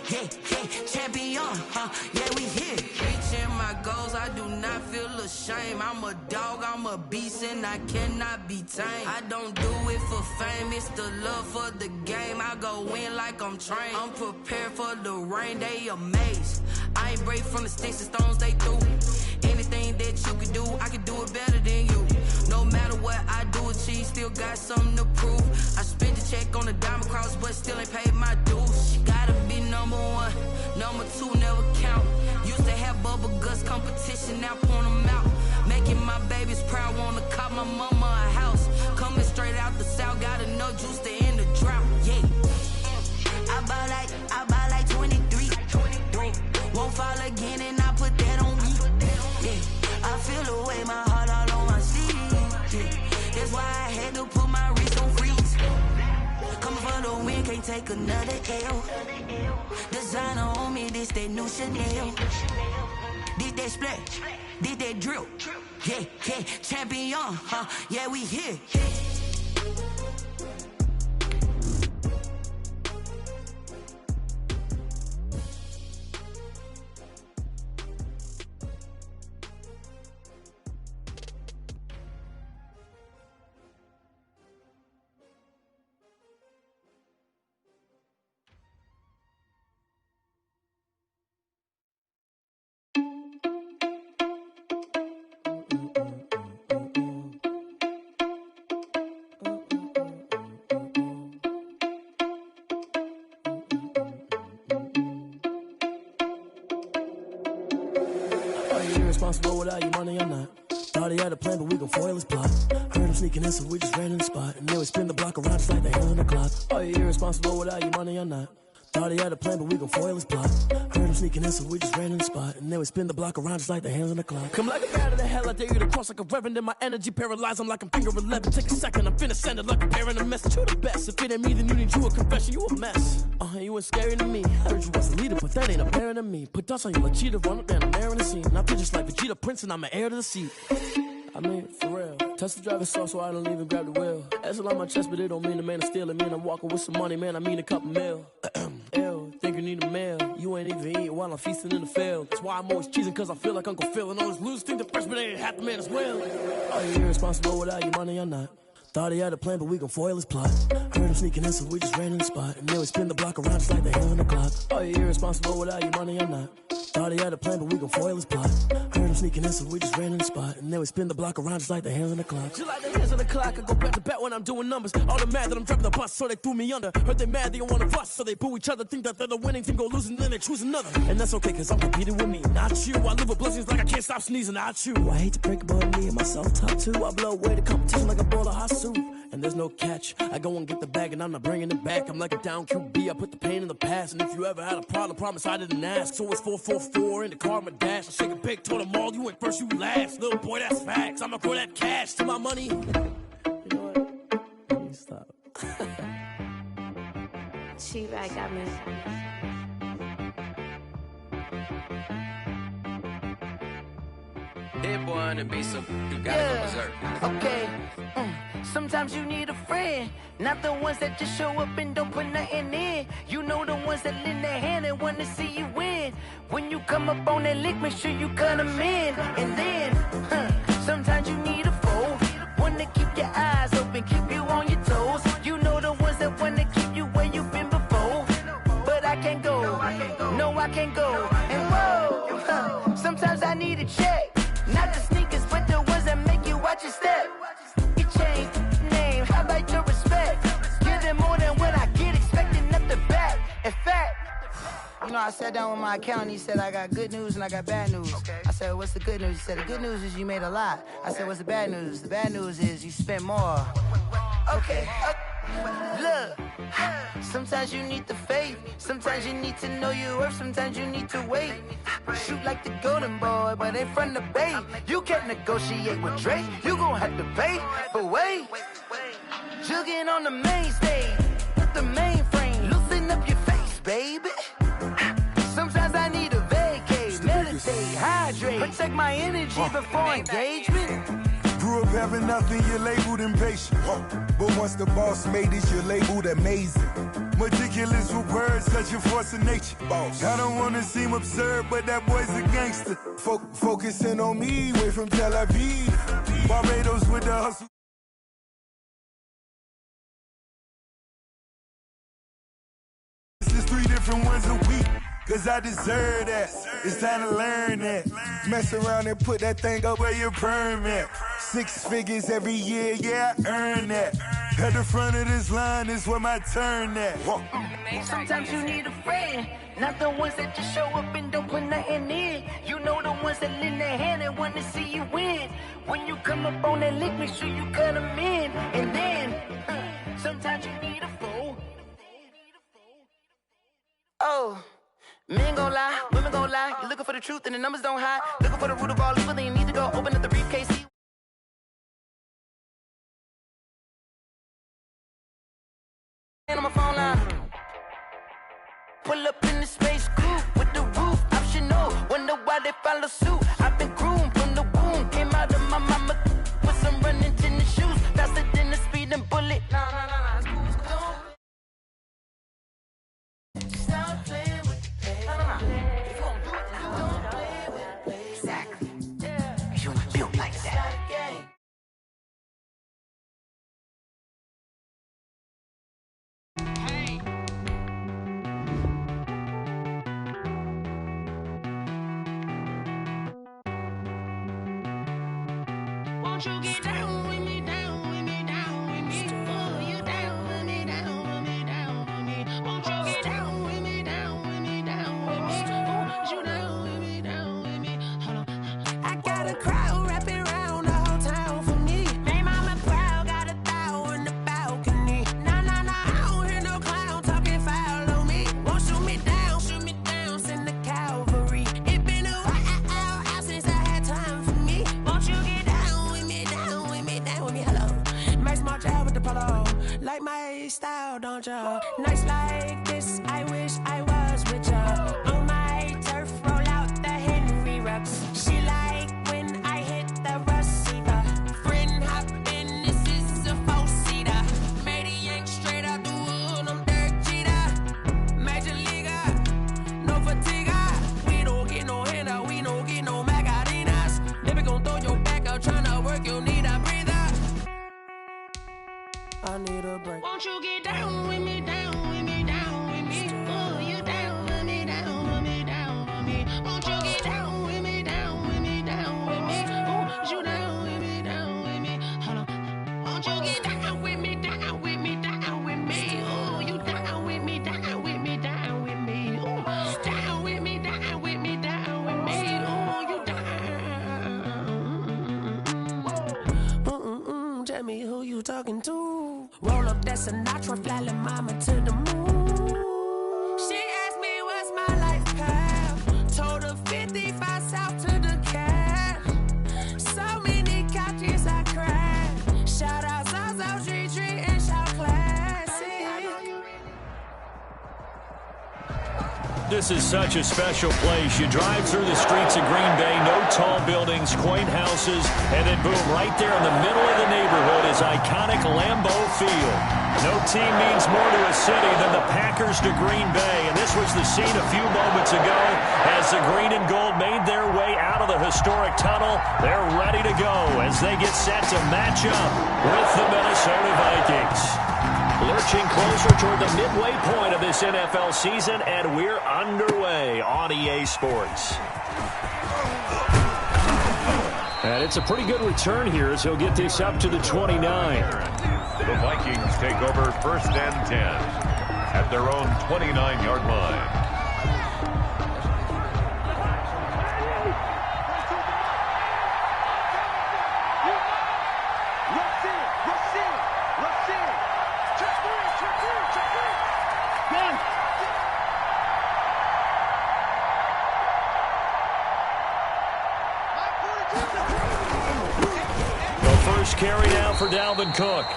champion, yeah, we here. Reaching my goals, I do not feel ashamed. I'm a dog, I'm a beast, and I cannot be tamed. I don't do it for fame, it's the love for the game. I go in like I'm trained. I'm prepared for the rain, they amazed. I ain't break from the sticks and stones they threw. Anything that you can do, I can do it better than you. No matter what I do achieve, still got something to prove. I spent the check on the diamond cross, but still ain't paid my dues. Gotta be number one, number two never count. Used to have bubble guts competition, now point them out. Making my babies proud, wanna cop my mama a house. Coming straight out the south, got enough juice to end the drought. Yeah, I buy like 23. Won't fall again, and I put that on me. Yeah, I feel the way, my heart all on my sleeve. Yeah, that's why I had to put my wrist on freeze. Coming for the win, can't take another L. Designer on me, this that new Chanel. This that splash, this that drill. Yeah, champion, yeah, we here. Responsible without your money or not. Thought he had a plan, but we gon' foil his plot. Heard him sneaking in, so we just ran in the spot. And then we spin the block around just like the hands on the clock. Are you irresponsible without your money or not? Thought he had a plan, but we gon' foil his plot. Heard him sneaking in, so we just ran in the spot. And then we spin the block around just like the hands on the clock. Come like a bat of the hell, I dare you to cross like a reverend. And my energy paralyzed, I'm like I'm finger 11. Take a second, I'm finna send it like a parent a message. You the best, if it ain't me, then you need you a confession. You a mess, you ain't scary to me. Heard you was a leader, but that ain't apparent to me. Put dust on you like cheetah, run up down the air in the scene. Now I just like Vegeta Prince, and I'm an heir to the seat. I mean, for real. Touch the driver's soft so I don't even grab the wheel. That's on my chest, but it don't mean the man is stealing. Man, I'm walking with some money, man, I mean a couple mil. Ew, think you need a meal. You ain't even eating while I'm feasting in the field. That's why I'm always cheesing, cause I feel like Uncle Phil. And all those losers think the freshman ain't half the man as well. Are you irresponsible without your money or not? Thought he had a plan, but we gon' foil his plot. Heard him sneaking in, so we just ran in the spot. And then we spin the block around just like the hands on the clock. Are you irresponsible without your money or not? Thought he had a plan, but we gon' foil his plot. Heard him sneaking in, so we just ran in the spot. And then we spin the block around just like the hands on the clock. Just like the hands on the clock, I go back to back when I'm doing numbers. All the mad that I'm driving the bus, so they threw me under. Heard they mad, they don't wanna bust, so they boo each other. Think that they're the winning team, go losing, then they choose another. And that's okay, cause I'm competing with me, not you. I live with blessings like I can't stop sneezing, not you. I hate to break it, but me and myself top two. I blow away the competition like a bowl of hot soup. And there's no catch, I go and get the bag and I'm not bringing it back. I'm like a down QB, I put the pain in the past. And if you ever had a problem, promise I didn't ask. So it's 444 in the car, my dash. I shake a big, told them all, you ain't first, you last. Little boy, that's facts, I'ma throw that cash to my money. You know what, let me stop. She back at me. Hit boy on the beat, so you gotta go berserk. Okay. Sometimes you need a friend, not the ones that just show up and don't put nothing in. You know the ones that lend their hand and want to see you win. When you come up on that lick, make sure you cut them in. And then, sometimes you need a foe, one to keep your eyes open, keep you on your toes. You know the ones that want to keep you where you've been before. But I can't go, no I can't go. And whoa, sometimes I need a check. Not the sneakers, but the ones that make you watch your step. You change name, highlight your respect. Give them more than what I get, expecting up the back. In fact, you know, I sat down with my accountant, he said I got good news and I got bad news. Okay. I said, what's the good news? He said, the good news is you made a lot. I said, what's the bad news? The bad news is you spent more. Okay. Look, sometimes you need the faith, sometimes you need to know your worth, sometimes you need to wait. Shoot like the golden boy, but ain't from the bay. You can't negotiate with Drake, you gon' have to pay. But wait, jugging on the main stage, with the mainframe, loosen up your face, baby. Sometimes I need a vacate, meditate, hydrate, protect my energy before engagement. Grew up having nothing, you're labeled impatient. But once the boss made it, you're labeled amazing. Meticulous with words, cause you're force of nature. Boss. I don't wanna seem absurd, but that boy's a gangster. Focusing on me, way from Tel Aviv. Barbados with the hustle. This is 3 different ones a week. Cause I deserve that. It's time to learn that. Mess around and put that thing up where your permit. 6 figures every year, yeah, I earn that. At the front of this line is where my turn at. Sometimes you need a friend, not the ones that just show up and don't put nothing in. You know the ones that lend their hand and want to see you win. When you come up on that lick, make sure you cut them in. And then, sometimes you need a fool. Oh. Men gon' lie, women gon' lie. You're looking for the truth and the numbers don't hide. Looking for the root of all evil, then you need to go open up the briefcase. And on my phone line. Pull up in the space coupe with the roof optional. Wonder why they follow suit. I've been groomed from the womb. Came out of my mama with some running tennis shoes. Faster than the speeding bullet. Nah, it's cool, it's cool. Stop playing with the pain. Nah. If you gon' do it, then don't play with the pain. Exactly. Yeah. You ain't built like that. Won't you get down with me, down with me, down with me? Oh, you down with me, down with me, down with me. Won't you get down with me, down with me, down with me? Oh, you down with me, down with me? Hold on. I got a crowd wrapping around the whole town for me. They mama proud, got a thou in the balcony. Nah, I don't hear no clown talking foul on me. Won't shoot me down, send the cavalry. It been a while since I had time for me. Won't you get down with me, down with me, down with me? Hello. Max March out with the polo. Like my style, don't ya? Nights like this, I wish I was with ya. On my turf, roll out the Henry Rux. She like when I hit the receiver. Friend hop in, this is a 4-seater. Made a yank straight out the wood, I'm Derek Jeter. Major leaguer, no fatigue. We don't get no handout, we don't get no Macarinas. Never gon' throw your back out, tryna work, you need a breather. I need a break. Won't you get down with me, down with me, down with me? Oh, you down with me, down with me, down with me? Won't you get down with me, down with me, down with me? Oh, you down with me, down with me? Hold on. Won't you get down with me, down with me, down with me? Oh, you down with me, down with me, down with me? Oh, down with me, down with me, down with me? Oh, you down. Tell me who you talking to. Roll up that Sinatra, fly la mama to the moon. She asked me what's my life path. Told her 55 south to the cat. So many couches I cracked. Shout out Zazo, Tree, and shout classic. This is such a special place. You drive through the streets of Green Bay, no tall buildings, quaint houses, and then boom, right there in the middle of the neighborhood is iconic Lambeau Field. No team means more to a city than the Packers to Green Bay, and this was the scene a few moments ago as the green and gold made their way out of the historic tunnel. They're ready to go as they get set to match up with the Minnesota Vikings. Lurching closer toward the midway point of this NFL season, and we're underway on EA Sports. And it's a pretty good return here as he'll get this up to the 29. The Vikings take over 1st and 10 at their own 29-yard line. Carry now for Dalvin Cook.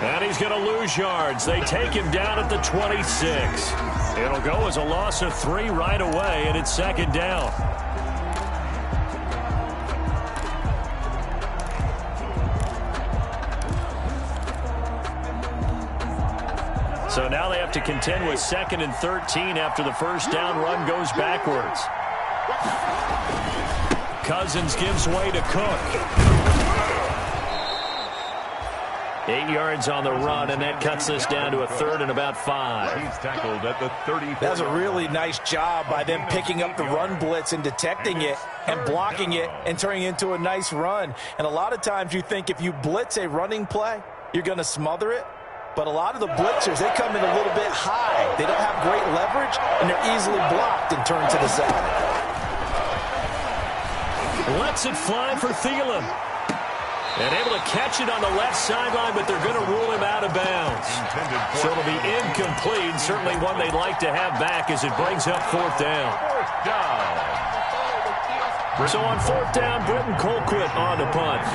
And he's going to lose yards. They take him down at the 26. It'll go as a loss of 3 right away, and it's 2nd down. So now they have to contend with 2nd and 13 after the first down run goes backwards. Cousins gives way to Cook. 8 yards on the run, and that cuts this down to a 3rd and about 5. He's tackled at the 30. That's a really nice job by them picking up the run blitz and detecting it and blocking it and turning it into a nice run. And a lot of times you think if you blitz a running play, you're going to smother it. But a lot of the blitzers, they come in a little bit high. They don't have great leverage, and they're easily blocked and turned to the side. Lets it fly for Thielen. And able to catch it on the left sideline, but they're going to rule him out of bounds. So it'll be incomplete. Certainly one they'd like to have back as it brings up 4th down. So on 4th down, Britton Colquitt on the punt.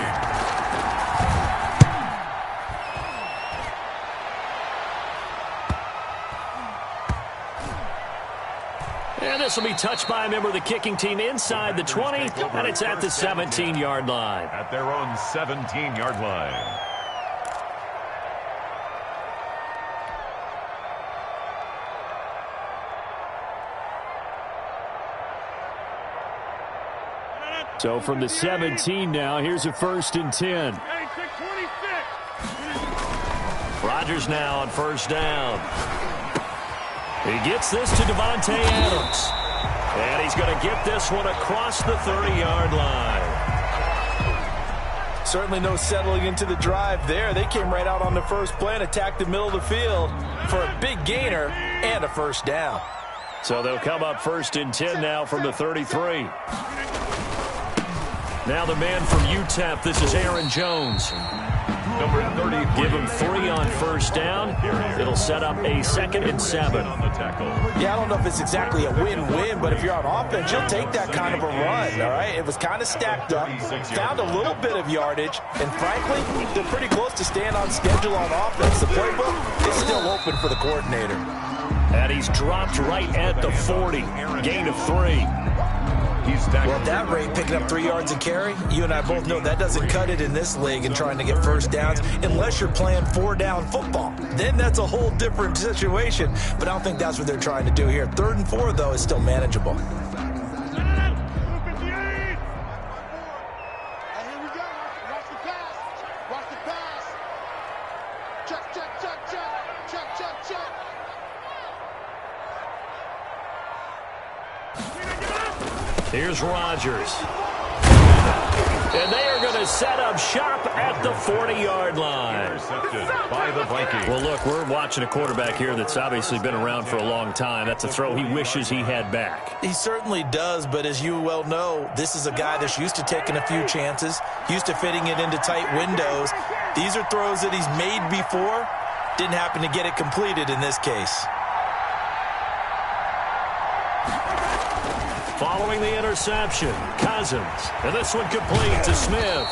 And this will be touched by a member of the kicking team inside the 20, and it's at the 17-yard line. At their own 17-yard line. So from the 17 now, here's a 1st and 10. Rodgers now on 1st down. He gets this to Devontae Adams. And he's going to get this one across the 30-yard line. Certainly no settling into the drive there. They came right out on the first play and attacked the middle of the field for a big gainer and a 1st down. So they'll come up 1st and 10 now from the 33. Now the man from UTEP, this is Aaron Jones. Number 33. Give him 3 on 1st down. It'll set up a 2nd and 7. Yeah, I don't know if it's exactly a win-win, but if you're on offense, you'll take that kind of a run, all right? It was kind of stacked up, found a little bit of yardage, and frankly, they're pretty close to staying on schedule on offense. The playbook is still open for the coordinator. And he's dropped right at the 40. Gain of 3. Well, at that rate, picking up 3 yards a carry, you and I both know that doesn't cut it in this league and trying to get 1st downs unless you're playing 4-down football. Then that's a whole different situation, but I don't think that's what they're trying to do here. 3rd and 4, though, is still manageable. Here's Rodgers. And they are going to set up shop at the 40-yard line. Intercepted by the Vikings. Well, look, we're watching a quarterback here that's obviously been around for a long time. That's a throw he wishes he had back. He certainly does, but as you well know, this is a guy that's used to taking a few chances, used to fitting it into tight windows. These are throws that he's made before. Didn't happen to get it completed in this case. Following the interception, Cousins. And this one complete to Smith.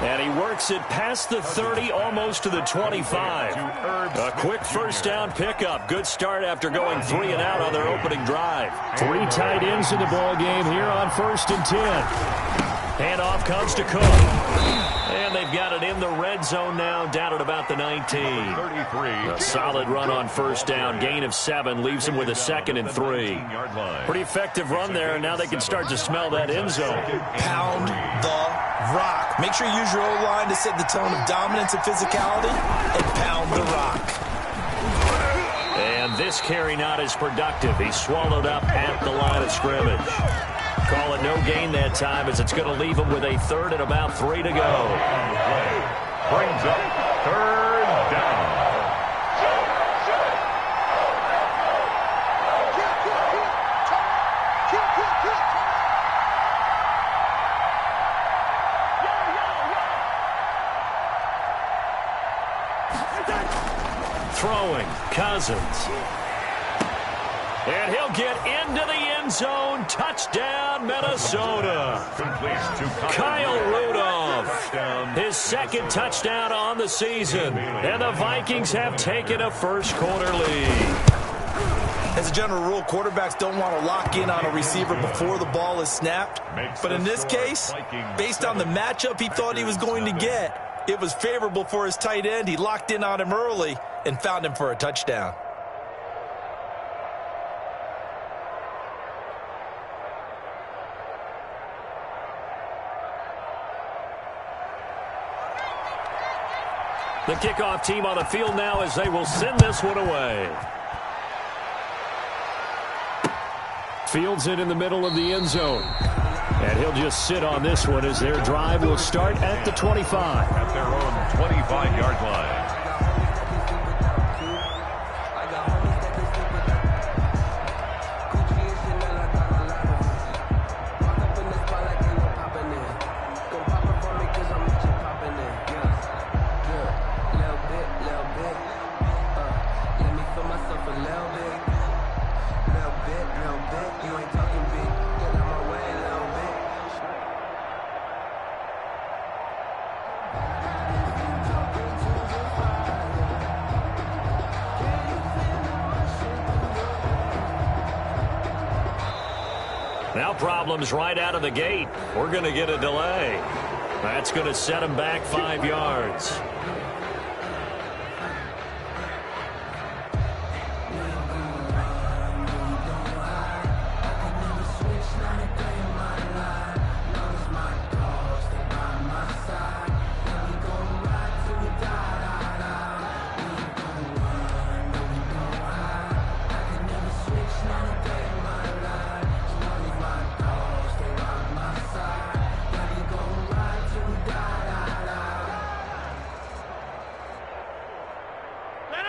And he works it past the 30, almost to the 25. A quick 1st down pickup. Good start after going 3 and out on their opening drive. 3 tight ends in the ball game here on 1st and 10. Handoff comes to Cook. And they've got it in the red zone now, down at about the 19. 33. A solid run on 1st down. Gain of 7 leaves them with a 2nd and 3. Pretty effective run there, and now they can start to smell that end zone. Pound the rock. Make sure you use your O-line to set the tone of dominance and physicality, and pound the rock. And this carry not as productive. He's swallowed up at the line of scrimmage. Call it no gain that time as it's going to leave him with a 3rd and about 3 to go. Brings up 3rd down. Throwing, Cousins. And he'll get into the end zone. Touchdown, Minnesota. Kyle Rudolph. His 2nd touchdown on the season. And the Vikings have taken a 1st quarter lead. As a general rule, quarterbacks don't want to lock in on a receiver before the ball is snapped. But in this case, based on the matchup he thought he was going to get, It was favorable for his tight end. He locked in on him early and found him for a touchdown. The kickoff team on the field now as they will send this one away. Fields it in the middle of the end zone. And he'll just sit on this one as their drive will start at the 25. At their own 25-yard line. Now problems right out of the gate. We're going to get a delay. That's going to set him back 5 yards.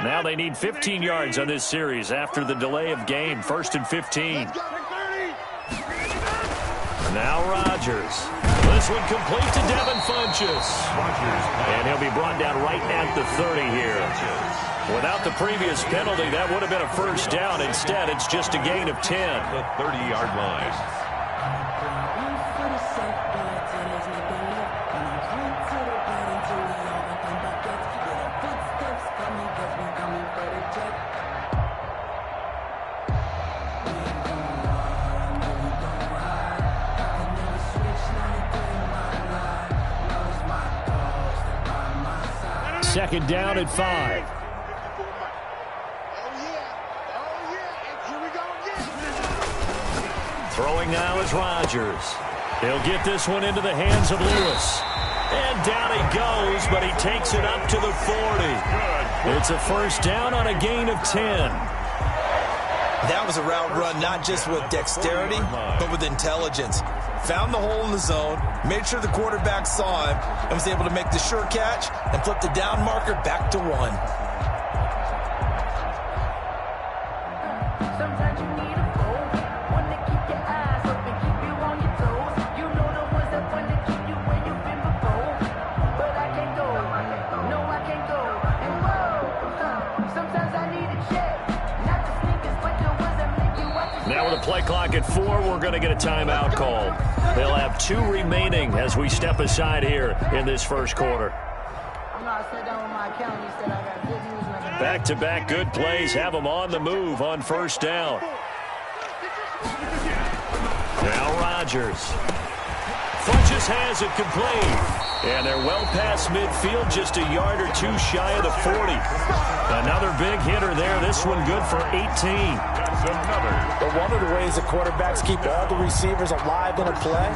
Now they need 15 yards on this series after the delay of game. 1st and 15. Now Rodgers. This one complete to Devin Funchess. And he'll be brought down right at the 30 here. Without the previous penalty, that would have been a first down. Instead, it's just a gain of 10. The 30-yard line. Second down at 5. Throwing now is Rodgers. He'll get this one into the hands of Lewis. And down he goes, but he takes it up to the 40. It's a first down on a gain of 10. That was a route run not just with dexterity, but with intelligence. Found the hole in the zone, made sure the quarterback saw him, and was able to make the sure catch and flip the down marker back to 1. Sometimes you need a phone, one to keep your eyes open, keep you on your toes. You know the ones that want to keep you where you've been before. But I can't go, no I can't go. And whoa, sometimes I need a check. Not the sneakers, but the ones that make you watch the Now with the play clock at 4, we're going to get a timeout called. They'll have 2 remaining as we step aside here in this first quarter. Back-to-back good plays have them on the move on first down. Now Rodgers. Funchess has it complete. And they're well past midfield, just a yard or 2 shy of the 40. Another big hitter there. This one good for 18. But one of the ways the quarterbacks keep all the receivers alive in a play,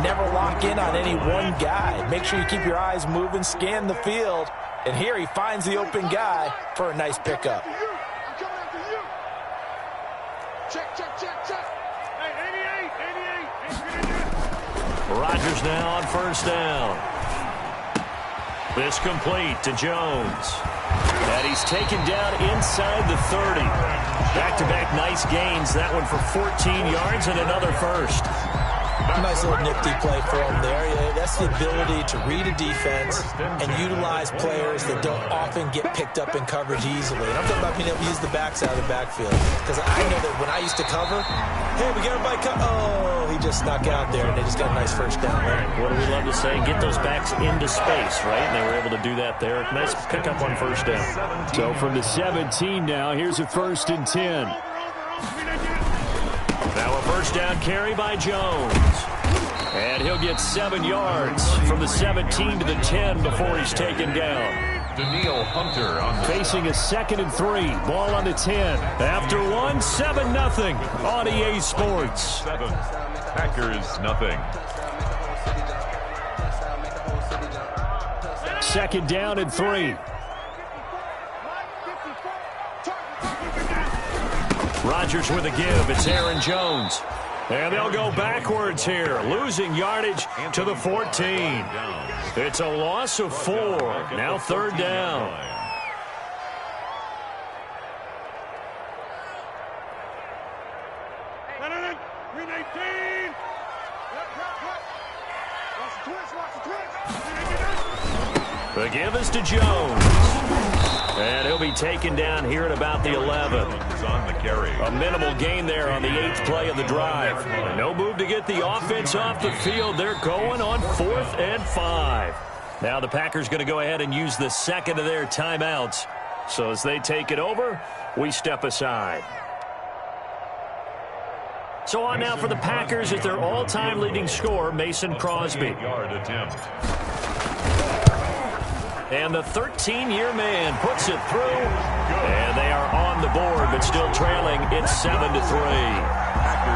never lock in on any one guy. Make sure you keep your eyes moving, scan the field, and here he finds the open guy for a nice pickup. Rodgers now on first down. This complete to Jones. And he's taken down inside the 30. Back-to-back nice gains. That one for 14 yards and another first. Nice little nifty play for him there. Yeah, that's the ability to read a defense and utilize players that don't often get picked up in coverage easily. And I'm talking about being able to use the backside of the backfield. Because I know that when I used to cover, hey, we got everybody cut. Oh, he just snuck out there, and they just got a nice first down there. What do we love to say? Get those backs into space, right? And they were able to do that there. Nice pickup on first down. So from the 17 now, here's a 1st and 10. Now a first down carry by Jones. And he'll get 7 yards from the 17 to the 10 before he's taken down. Daniil Hunter on the facing a 2nd and 3. Ball on the 10. After 1, 7-0 on EA Sports. 7. Packers nothing. 2nd down and 3. Rodgers with a give. It's Aaron Jones. And they'll go backwards here, losing yardage to the 14. It's a loss of 4. Now 3rd down. The give is to Jones. And he'll be taken down here at about the 11. On the carry. A minimal gain there on the 8th play of the drive. No move to get the offense off the field. They're going on 4th and 5. Now the Packers going to go ahead and use the 2nd of their timeouts. So as they take it over, we step aside. So on now for the Packers at their all-time leading scorer, Mason Crosby. Yard attempt. And the 13-year man puts it through. And they are on the board, but still trailing. It's 7-3.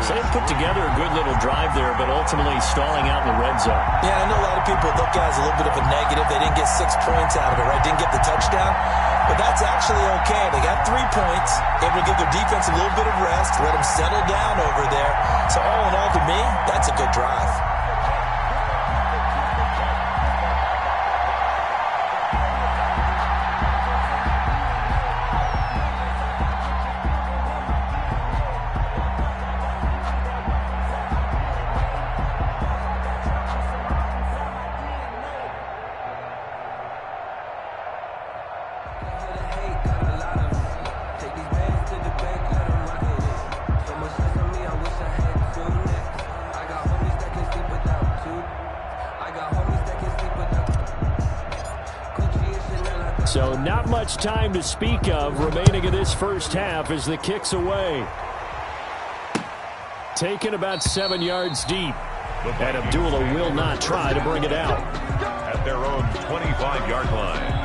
So they put together a good little drive there, but ultimately stalling out in the red zone. Yeah, I know a lot of people look at it as a little bit of a negative. They didn't get 6 points out of it, right? Didn't get the touchdown. But that's actually okay. They got 3 points. Able to give their defense a little bit of rest, let them settle down over there. So all in all, to me, that's a good drive. So not much time to speak of remaining in this first half as the kick's away. Taken about 7 yards deep. And Abdullah will not try to bring it out. At their own 25-yard line.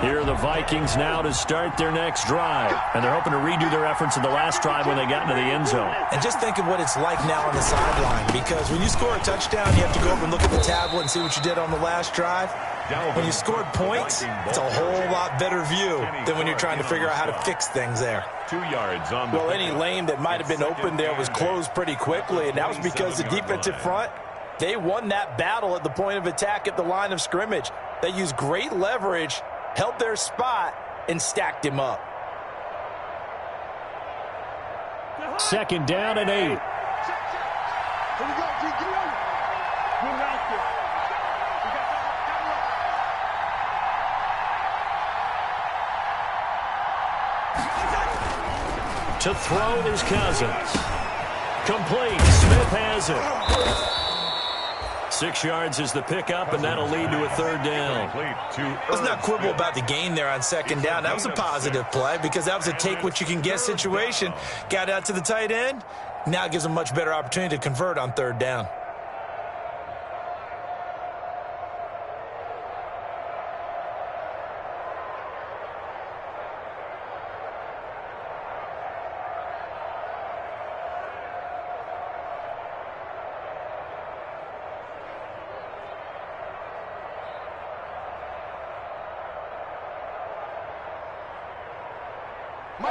Here are the Vikings now to start their next drive. And they're hoping to redo their efforts in the last drive when they got into the end zone. And just think of what it's like now on the sideline. Because when you score a touchdown, you have to go up and look at the tablet and see what you did on the last drive. When you scored points, it's a whole lot better view than when you're trying to figure out how to fix things there. 2 yards on the Well, any lane that might have been open there was closed pretty quickly, and that was because the defensive front, they won that battle at the point of attack at the line of scrimmage. They used great leverage, held their spot, and stacked him up. 2nd down and 8. To throw is Cousins. Complete. Smith has it. 6 yards is the pickup, and that'll lead to a 3rd down. Let's not quibble about the gain there on 2nd down. That was a positive play because that was a take-what-you-can-get situation. Got out to the tight end. Now gives them a much better opportunity to convert on 3rd down.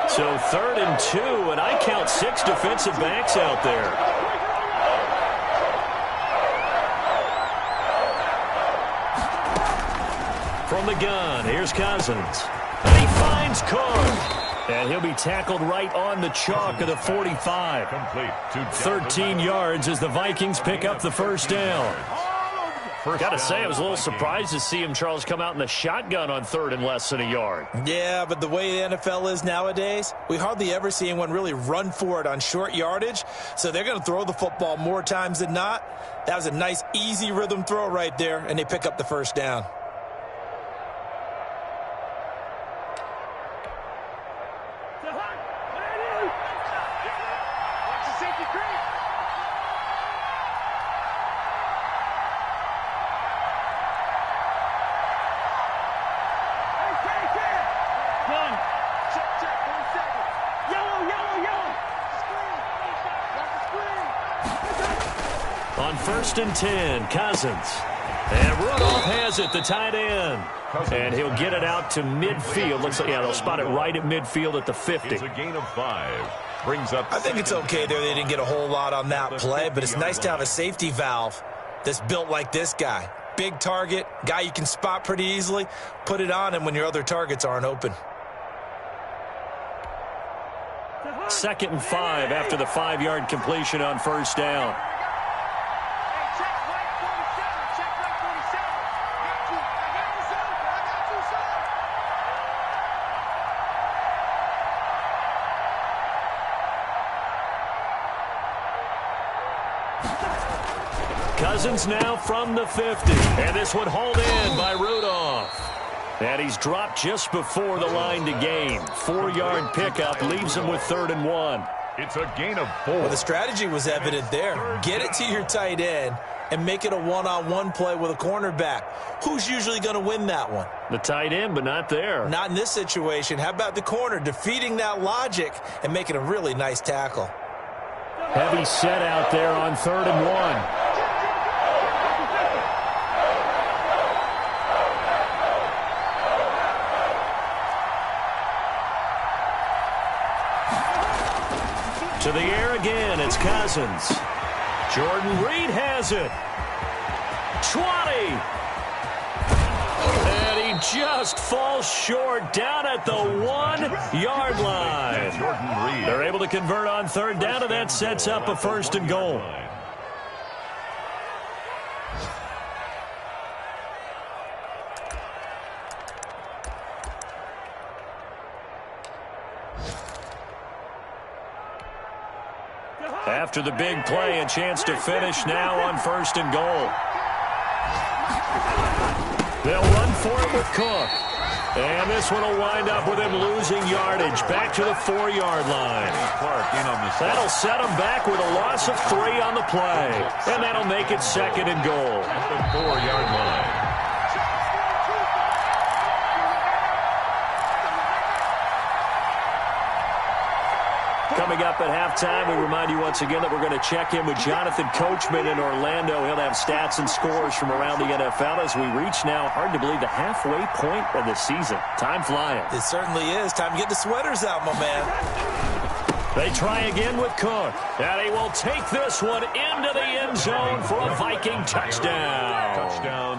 So 3rd and 2, and I count 6 defensive backs out there. From the gun, here's Cousins. And he finds Cook. And he'll be tackled right on the chalk of the 45. 13 yards as the Vikings pick up the 1st down. Got to say, I was a little surprised to see him, Charles, come out in the shotgun on third and less than a yard. Yeah, but the way the NFL is nowadays, we hardly ever see anyone really run for it on short yardage. So they're going to throw the football more times than not. That was a nice, easy rhythm throw right there, and they pick up the first down. On 1st and 10, Cousins. And Rudolph has it, the tight end. And he'll get it out to midfield. Looks like, yeah, they'll spot it right at midfield at the 50. It's a gain of 5. Brings up. I think it's okay there. They didn't get a whole lot on that play, but it's nice to have a safety valve that's built like this guy. Big target, guy you can spot pretty easily. Put it on him when your other targets aren't open. 2nd and 5 after the 5-yard completion on first down. Cousins now from the 50. And this one hauled in by Rudolph. And he's dropped just before the line to gain. 4-yard pickup leaves him with 3rd and 1. It's a gain of 4. Well, the strategy was evident there. Get it to your tight end and make it a one-on-one play with a cornerback. Who's usually going to win that one? The tight end, but not there. Not in this situation. How about the corner defeating that logic and making a really nice tackle? Heavy set out there on 3rd and 1. To the air again, it's Cousins. Jordan Reed has it. 20. And he just falls short down at the 1-yard line. They're able to convert on 3rd down, and that sets up a 1st and goal. After the big play, a chance to finish now on 1st and goal. They'll run for it with Cook. And this one will wind up with him losing yardage back to the 4-yard line. That'll set him back with a loss of 3 on the play. And that'll make it 2nd and goal. At the 4-yard line. Coming up at halftime, we remind you once again that we're going to check in with Jonathan Coachman in Orlando. He'll have stats and scores from around the NFL as we reach now, hard to believe, the halfway point of the season. Time flying. It certainly is. Time to get the sweaters out, my man. They try again with Cook. And he will take this one into the end zone for a Viking touchdown. Touchdown,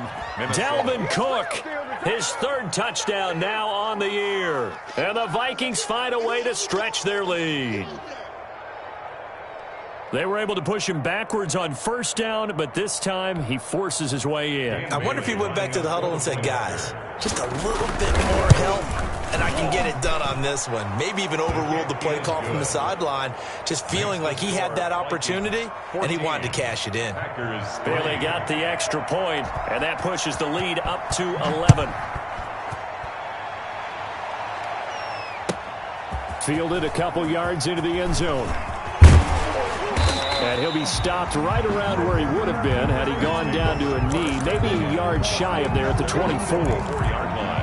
Dalvin Cook, his 3rd touchdown now on the year. And the Vikings find a way to stretch their lead. They were able to push him backwards on 1st down, but this time he forces his way in. I wonder if he went back to the huddle and said, guys, just a little bit more help, and I can get it done on this one. Maybe even overruled the play call from the sideline, just feeling like he had that opportunity, and he wanted to cash it in. Bailey got the extra point, and that pushes the lead up to 11. Fielded a couple yards into the end zone. And he'll be stopped right around where he would have been had he gone down to a knee, maybe a yard shy of there at the 24. 4-yard line.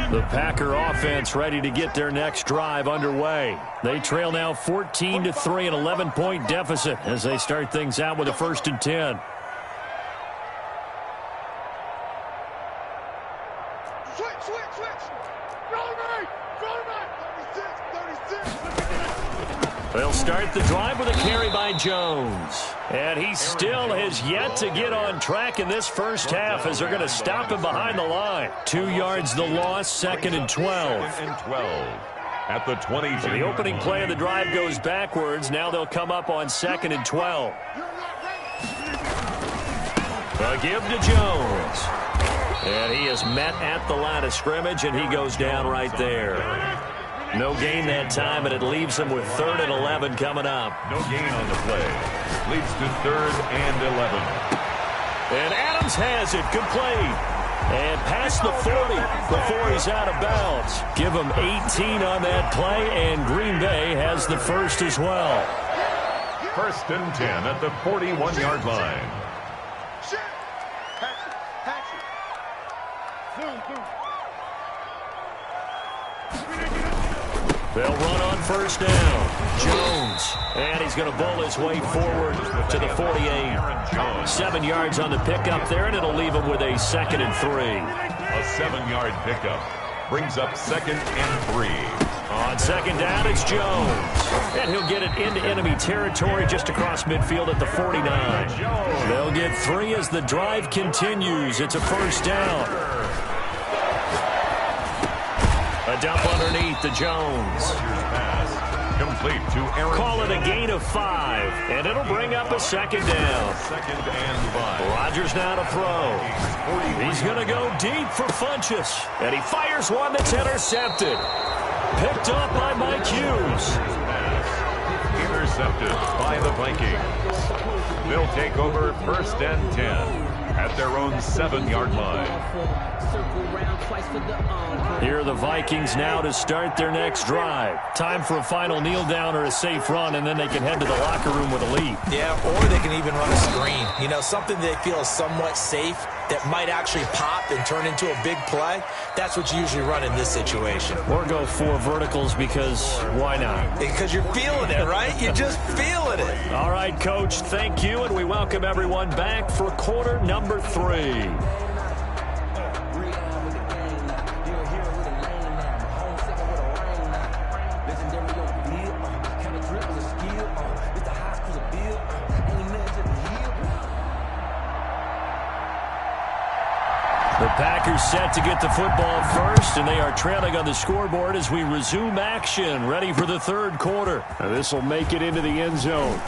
The Packer offense ready to get their next drive underway. They trail now 14-3, an 11-point deficit as they start things out with a 1st and 10. They'll start the drive with a carry by Jones. And he still has yet to get on track in this first half as they're going to stop him behind the line. 2 yards the loss, 2nd and 12. At the 22. So the opening play of the drive goes backwards. Now they'll come up on 2nd and 12. A give to Jones. And he is met at the line of scrimmage, and he goes down right there. No gain that time, and it leaves him with 3rd and 11 coming up. No gain on the play. Leads to 3rd and 11. And Adams has it complete. And past the 40 before he's out of bounds. Give him 18 on that play, and Green Bay has the first as well. 1st and 10 at the 41-yard line. They'll run on 1st down. Jones. And he's going to bowl his way forward to the 48. 7 yards on the pickup there, and it'll leave him with a 2nd and 3. A 7-yard pickup brings up 2nd and 3. On 2nd down, it's Jones. And he'll get it into enemy territory just across midfield at the 49. They'll get 3 as the drive continues. It's a 1st down. A dump underneath to Jones. Complete to Aaron. Call it a gain of 5, and it'll bring up a 2nd down. 2nd and 5. Rodgers now to throw. He's going to go deep for Funchess, and he fires one that's intercepted. Picked up by Mike Hughes. Intercepted by the Vikings. They'll take over 1st and 10 at their own 7-yard line. Here are the Vikings now to start their next drive. Time for a final kneel down or a safe run, and then they can head to the locker room with a lead. Yeah, or they can even run a screen. You know, something they feel is somewhat safe that might actually pop and turn into a big play. That's what you usually run in this situation. Or go 4 verticals because why not? Because you're feeling it, right? You're just feeling it. All right, Coach, thank you, and we welcome everyone back for quarter number 3. The Packers set to get the football first, and they are trailing on the scoreboard as we resume action, ready for the 3rd quarter. Now this will make it into the end zone.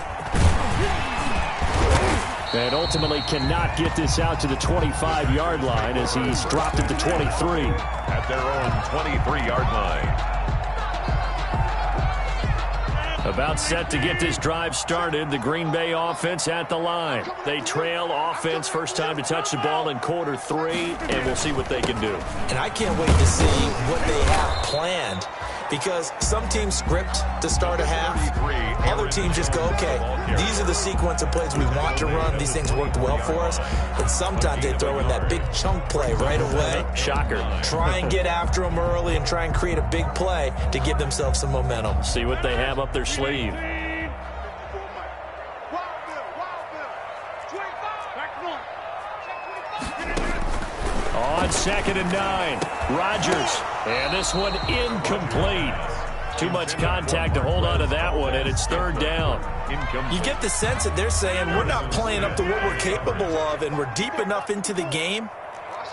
And ultimately cannot get this out to the 25-yard line as he's dropped at the 23. At their own 23-yard line. About set to get this drive started, the Green Bay offense at the line. They trail offense, first time to touch the ball in quarter 3, and we'll see what they can do. And I can't wait to see what they have planned, because some teams script to start a half. Other teams just go, okay, these are the sequence of plays we want to run. These things worked well for us. And sometimes they throw in that big chunk play right away. Shocker. Try and get after them early and try and create a big play to give themselves some momentum. See what they have up their sleeve. On 2nd and 9, Rodgers. And this one incomplete. Too much contact to hold on to that one, and it's 3rd down. You get the sense that they're saying we're not playing up to what we're capable of, and we're deep enough into the game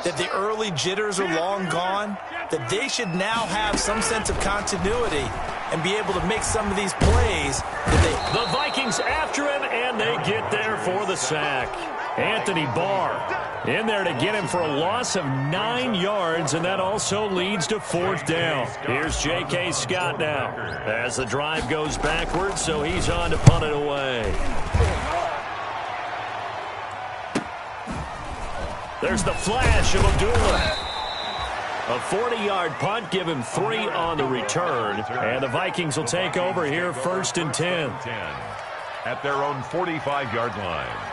that the early jitters are long gone, that they should now have some sense of continuity and be able to make some of these plays. The Vikings after him, and they get there for the sack. Anthony Barr in there to get him for a loss of 9 yards, and that also leads to 4th down. Here's J.K. Scott now as the drive goes backwards, so he's on to punt it away. There's the flash of Abdullah. A 40-yard punt, give him 3 on the return, and the Vikings will take over here 1st and 10. At their own 45-yard line.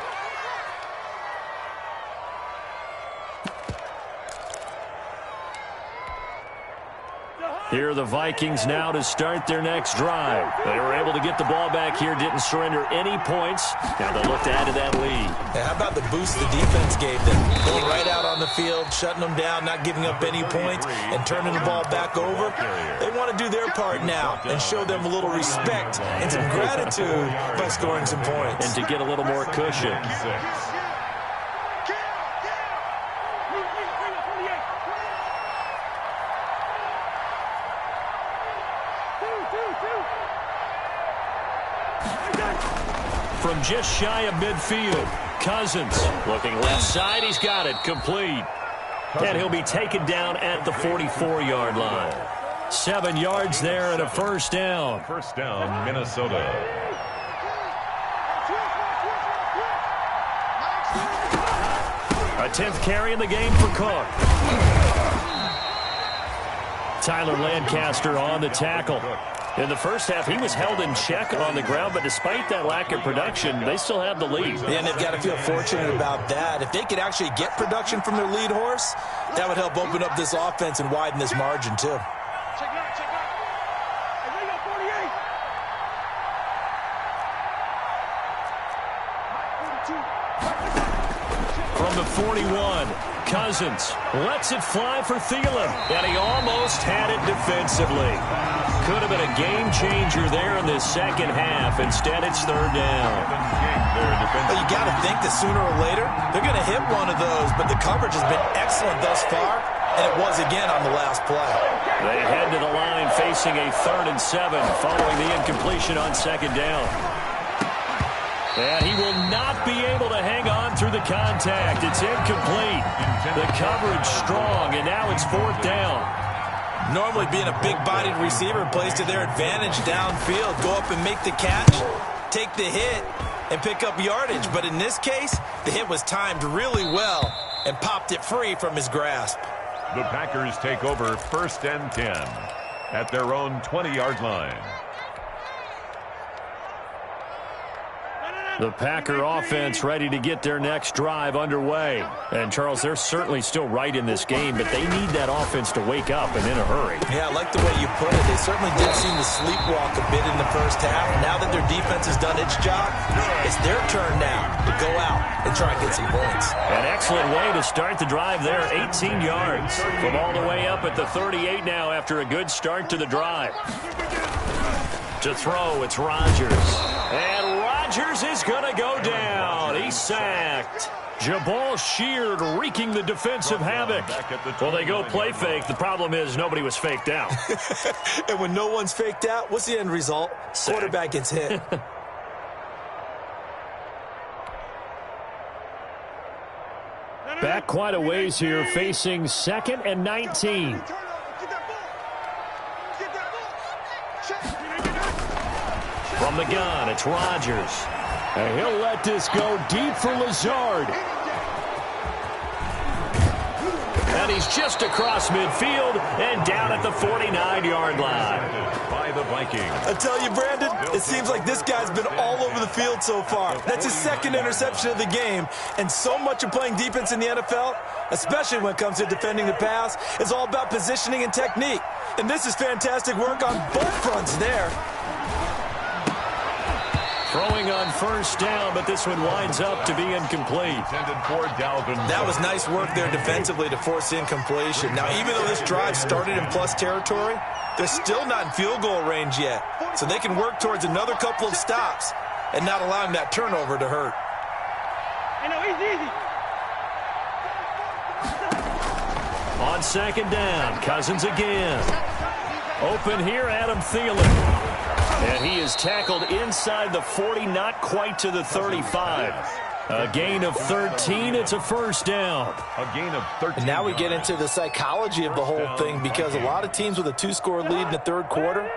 Here are the Vikings now to start their next drive. They were able to get the ball back here, didn't surrender any points. Now they'll look to add to that lead. Yeah, how about the boost the defense gave them? Going right out on the field, shutting them down, not giving up any points, and turning the ball back over. They want to do their part now and show them a little respect and some gratitude by scoring some points. And to get a little more cushion. From just shy of midfield, Cousins looking left side. He's got it complete. And he'll be taken down at the 44-yard line. 7 yards there and a first down. First down, Minnesota. A 10th carry in the game for Cook. Tyler Lancaster on the tackle. In the first half, he was held in check on the ground, but despite that lack of production, they still have the lead. Yeah, and they've got to feel fortunate about that. If they could actually get production from their lead horse, that would help open up this offense and widen this margin, too. From the 41, Cousins lets it fly for Thielen, and he almost had it defensively. Could have been a game changer there in this second half. Instead, it's third down. Well, you got to think that sooner or later they're going to hit one of those, but the coverage has been excellent thus far, and it was again on the last play. They head to the line facing a 3rd and 7 following the incompletion on second down. And he will not be able to hang on through the contact. It's incomplete. The coverage strong, and now it's 4th down. Normally being a big-bodied receiver plays to their advantage downfield. Go up and make the catch, take the hit, and pick up yardage. But in this case, the hit was timed really well and popped it free from his grasp. The Packers take over 1st and 10 at their own 20-yard line. The Packer offense ready to get their next drive underway. And, Charles, they're certainly still right in this game, but they need that offense to wake up and in a hurry. Yeah, I like the way you put it. They certainly did seem to sleepwalk a bit in the first half. Now that their defense has done its job, it's their turn now to go out and try and get some points. An excellent way to start the drive there, 18 yards. From all the way up at the 38 now after a good start to the drive. To throw, it's Rodgers. And Rodgers is going to go down. He's sacked. Jabal Sheard wreaking the defensive havoc. Well, they go play fake. The problem is nobody was faked out. And when no one's faked out, what's the end result? Sack. Quarterback gets hit. Back quite a ways here, facing 2nd and 19. From the gun, it's Rodgers. And he'll let this go deep for Lazard. And he's just across midfield and down at the 49-yard line. By the Vikings. I tell you, Brandon, it seems like this guy's been all over the field so far. That's his 2nd interception of the game. And so much of playing defense in the NFL, especially when it comes to defending the pass, is all about positioning and technique. And this is fantastic work on both fronts there. Throwing on first down, but this one winds up to be incomplete. That was nice work there defensively to force incompletion. Now, even though this drive started in plus territory, they're still not in field goal range yet. So they can work towards another couple of stops and not allowing that turnover to hurt. On second down, Cousins again. Open here, Adam Thielen. And he is tackled inside the 40, not quite to the 35. A gain of 13, it's a first down. A gain of 13. And now we get into the psychology of the whole thing, because a lot of teams with a 2-score lead in the third quarter,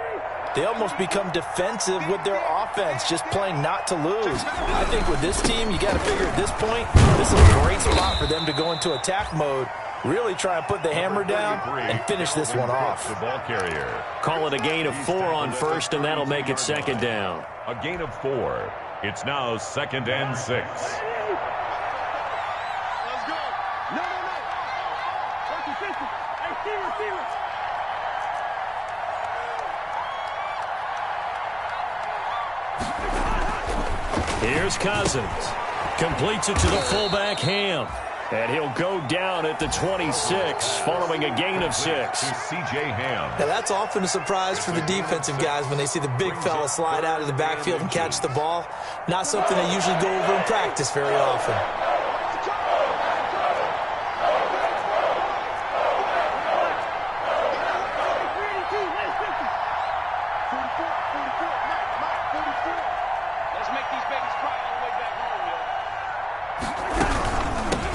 they almost become defensive with their offense, just playing not to lose. I think with this team, you got to figure at this point, this is a great spot for them to go into attack mode, really try and put the hammer down and finish this one off. The ball carrier. Call it a gain of 4 on first, and that'll make it second down. A gain of 4. It's now 2nd and 6. Let's go. No. Hey, receiver. Here's Cousins. Completes it to the fullback, Ham. And he'll go down at the 26 following a gain of 6. C.J. Ham. Now, that's often a surprise for the defensive guys when they see the big fella slide out of the backfield and catch the ball. Not something they usually go over in practice very often.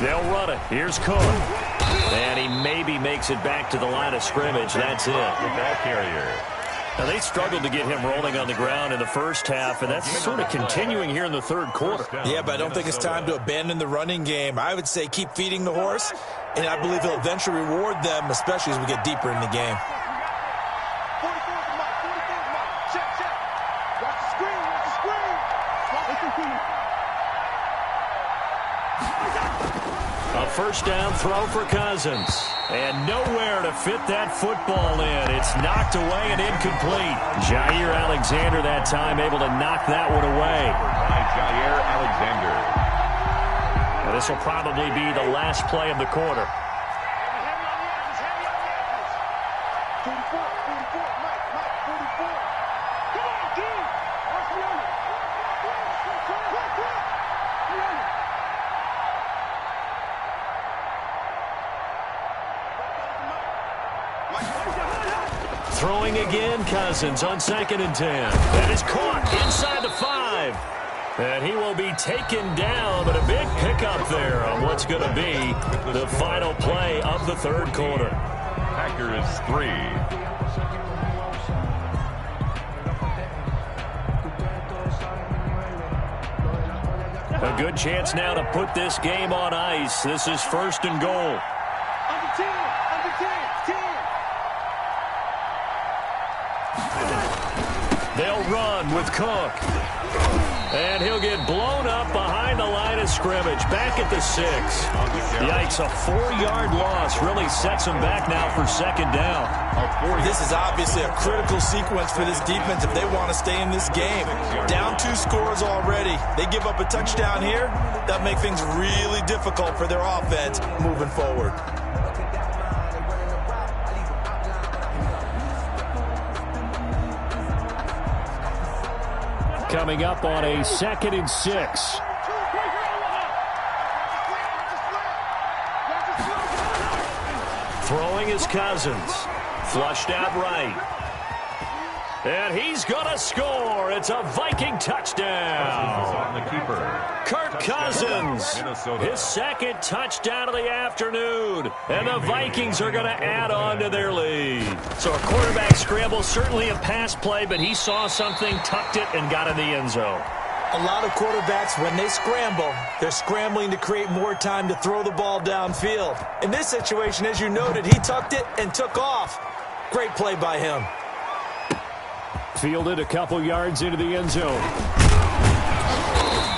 They'll run it. Here's Cook. And he maybe makes it back to the line of scrimmage. That's it. Ball carrier. Now, they struggled to get him rolling on the ground in the first half, and that's sort of continuing here in the third quarter. Yeah, but I don't think it's time to abandon the running game. I would say keep feeding the horse, and I believe he'll eventually reward them, especially as we get deeper in the game. A first down throw for Cousins. And nowhere to fit that football in. It's knocked away and incomplete. Jair Alexander that time able to knock that one away. By Jair Alexander. Now, this will probably be the last play of the quarter. Throwing again, Cousins on 2nd and 10. That is caught inside the 5. And he will be taken down, but a big pickup there on what's going to be the final play of the third quarter. Packers 3. A good chance now to put this game on ice. This is 1st and goal. They'll run with Cook. And he'll get blown up behind the line of scrimmage. Back at the 6. Yikes, a 4-yard loss really sets them back now for 2nd down. This is obviously a critical sequence for this defense if they want to stay in this game. Down 2 scores already. They give up a touchdown here. That make things really difficult for their offense moving forward. Coming up on a 2nd and 6. Throwing his Cousins. Flushed out right. And he's going to score. It's a Viking touchdown. The keeper. Kirk Cousins, his 2nd touchdown of the afternoon. And the Vikings are going to add on to their lead. So a quarterback scramble, certainly a pass play, but he saw something, tucked it, and got in the end zone. A lot of quarterbacks, when they scramble, they're scrambling to create more time to throw the ball downfield. In this situation, as you noted, he tucked it and took off. Great play by him. Fielded a couple yards into the end zone.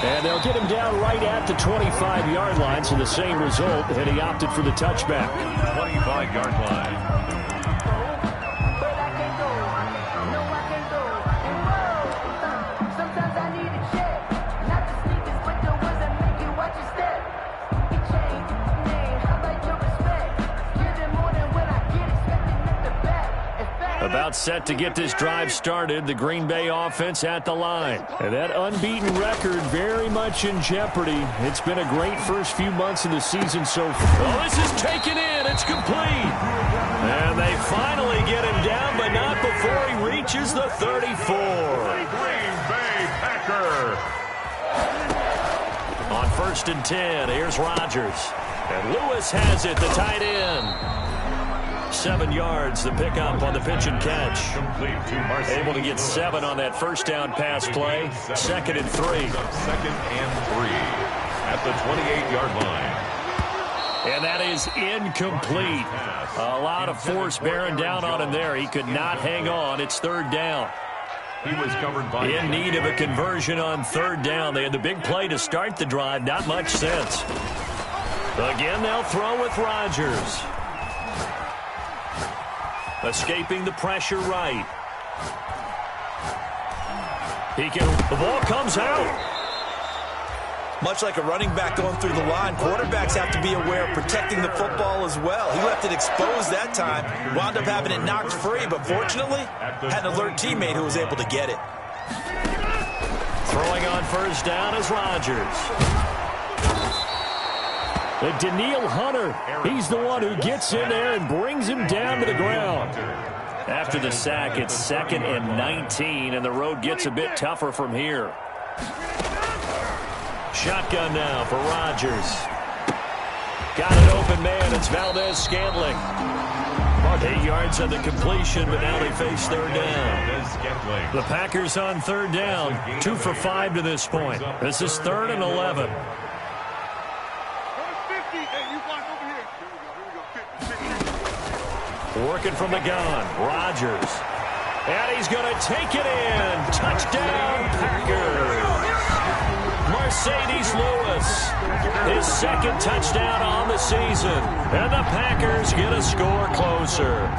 And they'll get him down right at the 25-yard line, so the same result, and he opted for the touchback. 25-yard line. About set to get this drive started, the Green Bay offense at the line. And that unbeaten record very much in jeopardy. It's been a great first few months of the season so far. Oh, this is taken in. It's complete. And they finally get him down, but not before he reaches the 34. Green Bay Packer. On 1st and 10, here's Rodgers. And Lewis has it, the tight end. 7 yards, the pickup on the pitch and catch. Able to get 7 on that first down pass play. 2nd and 3. 2nd and 3 at the 28-yard line. And that is incomplete. A lot of force bearing down on him there. He could not hang on. It's 3rd down. He was covered by in need of a conversion on 3rd down. They had the big play to start the drive. Not much sense. Again, they'll throw with Rodgers. Escaping the pressure right. The ball comes out. Much like a running back going through the line, quarterbacks have to be aware of protecting the football as well. He left it exposed that time, wound up having it knocked free, but fortunately, had an alert teammate who was able to get it. Throwing on first down is Rodgers. And Daniil Hunter, he's the one who gets in there and brings him down to the ground. After the sack, it's 2nd and 19, and the road gets a bit tougher from here. Shotgun now for Rodgers. Got an open man. It's Valdez-Scantling. 8 yards on the completion, but now they face third down. The Packers on third down. 2 for 5 to this point. This is 3rd and 11. Working from the gun. Rodgers. And he's going to take it in. Touchdown, Packers. Mercedes Lewis, his 2nd touchdown on the season, and the Packers get a score closer.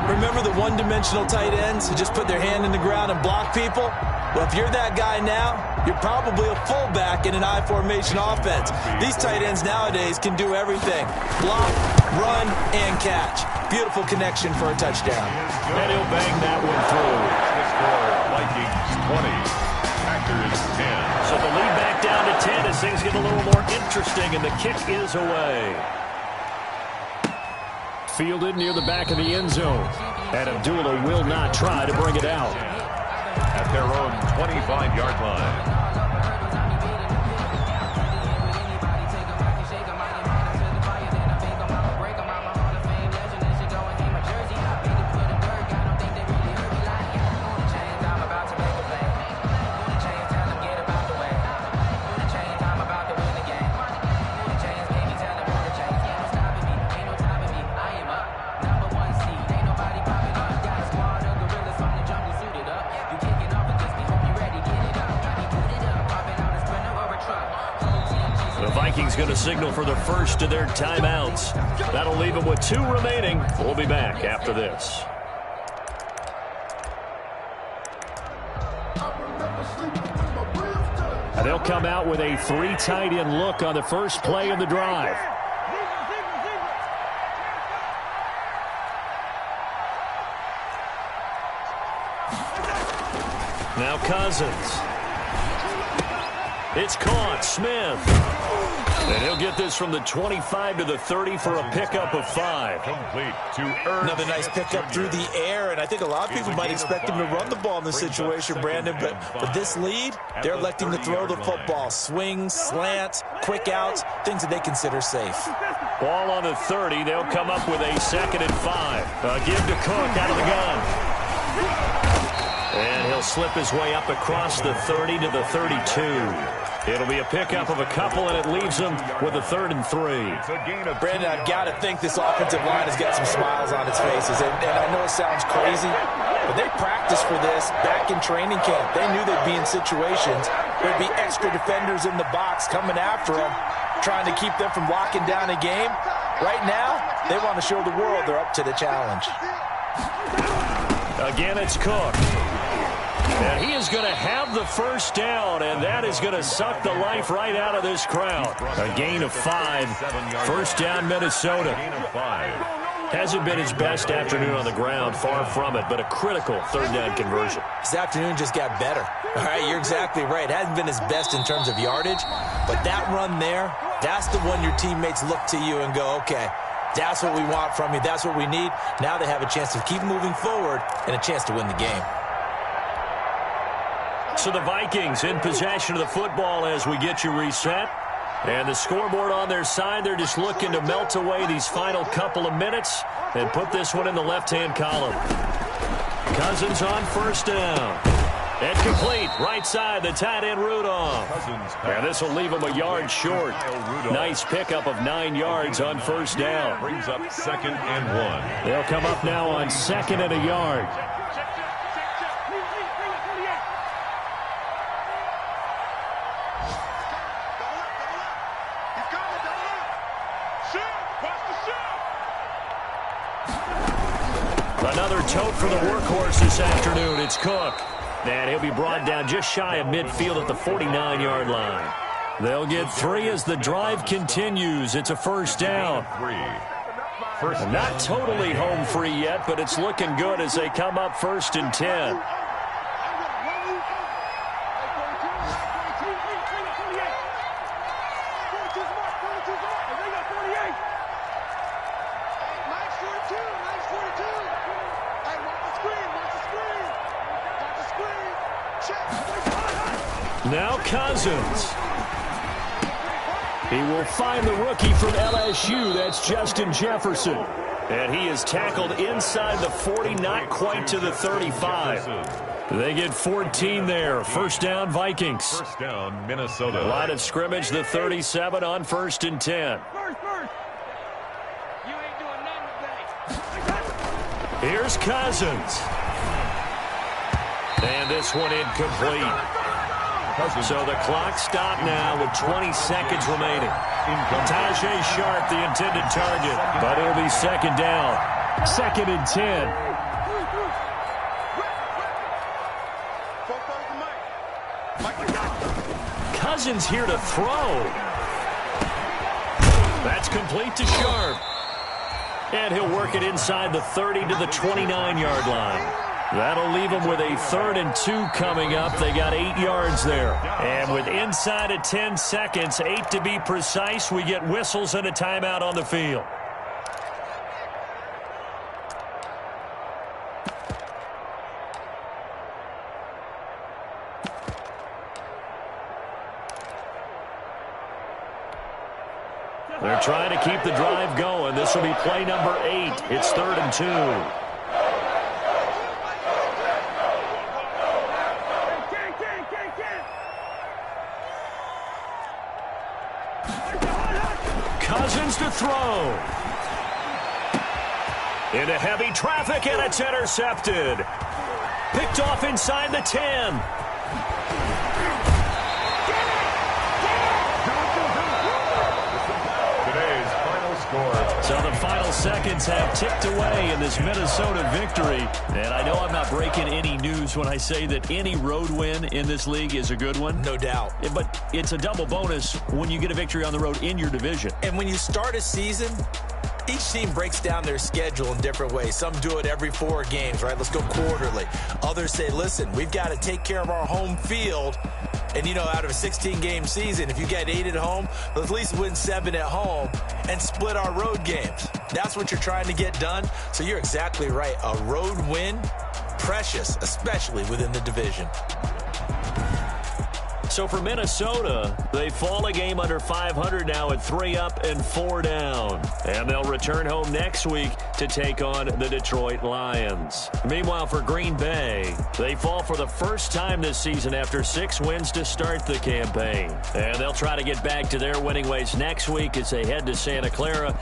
Remember the one-dimensional tight ends who just put their hand in the ground and block people? Well, if you're that guy now, you're probably a fullback in an I-formation offense. These tight ends nowadays can do everything. Block, run, and catch. Beautiful connection for a touchdown. And he'll bang that one through. The score, Vikings 20. Packers 10. So the lead back down to 10 as things get a little more interesting, and the kick is away. Fielded near the back of the end zone. And Abdullah will not try to bring it out. At their own 25-yard line. Going to signal for the first of their timeouts. That'll leave them with 2 remaining. We'll be back after this. And they'll come out with a 3 tight end look on the first play of the drive. Now Cousins. It's caught. Smith. And he'll get this from the 25 to the 30 for a pickup of 5. Complete to Ertz. Another nice pickup through the air, and I think a lot of people might expect him to run the ball in this situation, Brandon, but with this lead, they're electing to throw the football. Swings, slants, quick outs, things that they consider safe. Ball on the 30. They'll come up with a 2nd and 5. Give to Cook out of the gun. And he'll slip his way up across the 30 to the 32. It'll be a pickup of a couple, and it leaves them with a 3rd and 3. Brandon, I've got to think this offensive line has got some smiles on its faces. And I know it sounds crazy, but they practiced for this back in training camp. They knew they'd be in situations where there'd be extra defenders in the box coming after them, trying to keep them from locking down a game. Right now, they want to show the world they're up to the challenge. Again, it's Cook. And he is going to have the first down, and that is going to suck the life right out of this crowd. A gain of 5. First down, Minnesota. Hasn't been his best afternoon on the ground, far from it, but a critical 3rd down conversion. His afternoon just got better. All right, you're exactly right. It hasn't been his best in terms of yardage, but that run there, that's the one your teammates look to you and go, okay, that's what we want from you. That's what we need. Now they have a chance to keep moving forward and a chance to win the game. So the Vikings in possession of the football as we get you reset. And the scoreboard on their side, they're just looking to melt away these final couple of minutes and put this one in the left-hand column. Cousins on first down. And complete, right side, the tight end Rudolph. And this will leave him a yard short. Nice pickup of 9 yards on first down. Brings up 2nd and 1. They'll come up now on 2nd and a yard. Another tote for the workhorse this afternoon. It's Cook. And he'll be brought down just shy of midfield at the 49-yard line. They'll get 3 as the drive continues. It's a first down. Not totally home free yet, but it's looking good as they come up 1st and 10. Now Cousins. He will find the rookie from LSU. That's Justin Jefferson. And he is tackled inside the 40, not quite to the 35. They get 14 there. First down, Vikings. First down, Minnesota. Line of scrimmage, the 37 on 1st and 10. Here's Cousins. And this one incomplete. So the clock stopped now with 20 seconds remaining. Tajay Sharp, the intended target, but it'll be second down. 2nd and 10. Cousins here to throw. That's complete to Sharp. And he'll work it inside the 30 to the 29-yard line. That'll leave them with a 3rd and 2 coming up. They got 8 yards there. And with inside of 10 seconds, 8 to be precise, we get whistles and a timeout on the field. They're trying to keep the drive going. This will be play number 8. It's 3rd and 2. Cousins to throw. Into heavy traffic, and it's intercepted. Picked off inside the 10. Today's final score. So the final seconds have ticked away in this Minnesota victory. And I know I'm not breaking any news when I say that any road win in this league is a good one. No doubt. But it's a double bonus when you get a victory on the road in your division. And when you start a season, each team breaks down their schedule in different ways. Some do it every 4 games, right? Let's go quarterly. Others say, listen, we've got to take care of our home field. And, you know, out of a 16-game season, if you get 8 at home, let's at least win 7 at home and split our road games. That's what you're trying to get done. So you're exactly right. A road win, precious, especially within the division. So for Minnesota, they fall a game under 500 now at 3 up and 4 down. And they'll return home next week to take on the Detroit Lions. Meanwhile, for Green Bay, they fall for the first time this season after 6 wins to start the campaign. And they'll try to get back to their winning ways next week as they head to Santa Clara.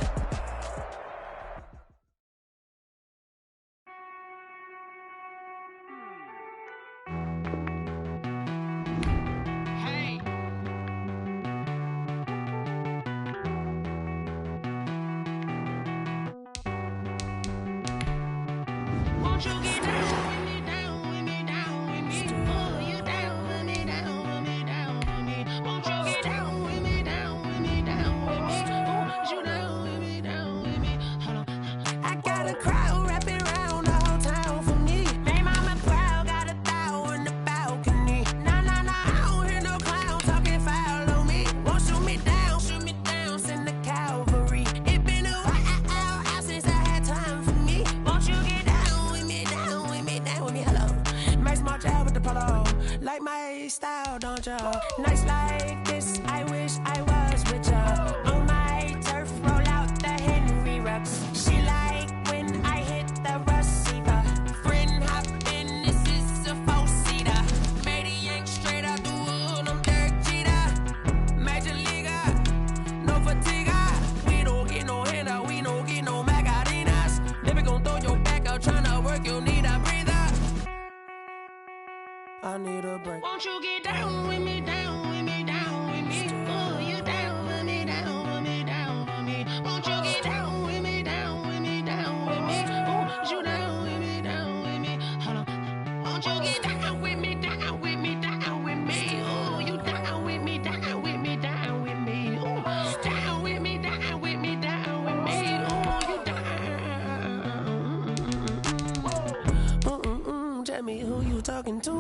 tell me who you talking to.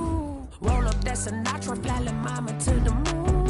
Roll up that Sinatra, fly like mama to the moon.